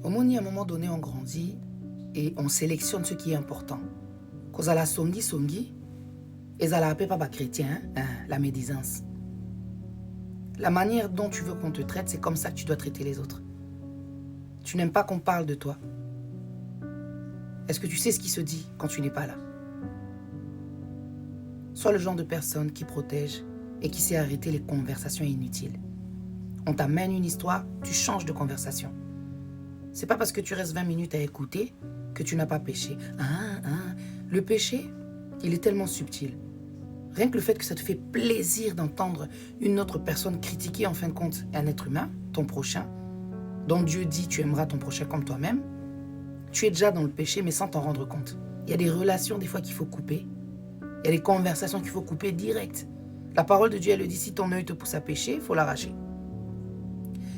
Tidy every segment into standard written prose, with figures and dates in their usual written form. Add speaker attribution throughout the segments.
Speaker 1: Au Moni, à un moment donné, on grandit et on sélectionne ce qui est important. Cause à la songi, et à la pas chrétien, la médisance. La manière dont tu veux qu'on te traite, c'est comme ça que tu dois traiter les autres. Tu n'aimes pas qu'on parle de toi. Est-ce que tu sais ce qui se dit quand tu n'es pas là? Sois le genre de personne qui protège et qui sait arrêter les conversations inutiles. On t'amène une histoire, tu changes de conversation. C'est pas parce que tu restes 20 minutes à écouter que tu n'as pas péché. Le péché, il est tellement subtil. Rien que le fait que ça te fait plaisir d'entendre une autre personne critiquer en fin de compte un être humain, ton prochain, dont Dieu dit tu aimeras ton prochain comme toi-même, tu es déjà dans le péché mais sans t'en rendre compte. Il y a des relations des fois qu'il faut couper. Il y a des conversations qu'il faut couper direct. La parole de Dieu, elle le dit, si ton œil te pousse à pécher, il faut l'arracher.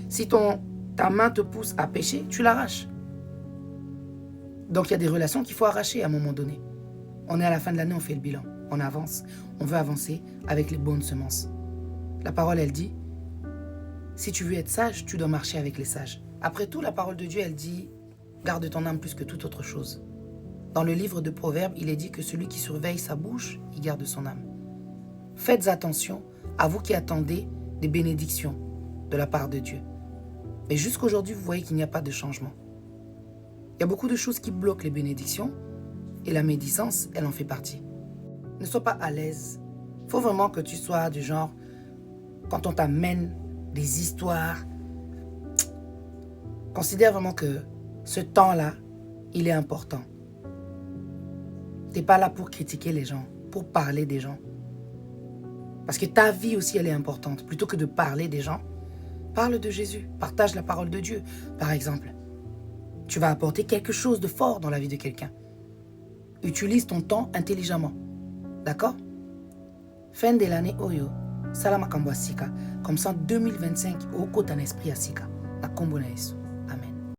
Speaker 1: Si ta main te pousse à pécher, tu l'arraches. Donc il y a des relations qu'il faut arracher à un moment donné. On est à la fin de l'année, on fait le bilan. On avance. On veut avancer avec les bonnes semences. La parole, elle dit, si tu veux être sage, tu dois marcher avec les sages. Après tout, la parole de Dieu, elle dit, garde ton âme plus que toute autre chose. Dans le livre de Proverbes, il est dit que celui qui surveille sa bouche, il garde son âme. Faites attention à vous qui attendez des bénédictions de la part de Dieu. Mais jusqu'aujourd'hui, vous voyez qu'il n'y a pas de changement. Il y a beaucoup de choses qui bloquent les bénédictions et la médisance, elle en fait partie. Ne sois pas à l'aise. Il faut vraiment que tu sois du genre, quand on t'amène des histoires, considère vraiment que ce temps-là, il est important. Tu n'es pas là pour critiquer les gens, pour parler des gens. Parce que ta vie aussi, elle est importante. Plutôt que de parler des gens, parle de Jésus. Partage la parole de Dieu, par exemple. Tu vas apporter quelque chose de fort dans la vie de quelqu'un. Utilise ton temps intelligemment. D'accord? Fin de l'année Oyo, Salama Kambwa Sika. Comme ça, 2025, au côté d'un esprit à Sika. Na Kombo na Yesu.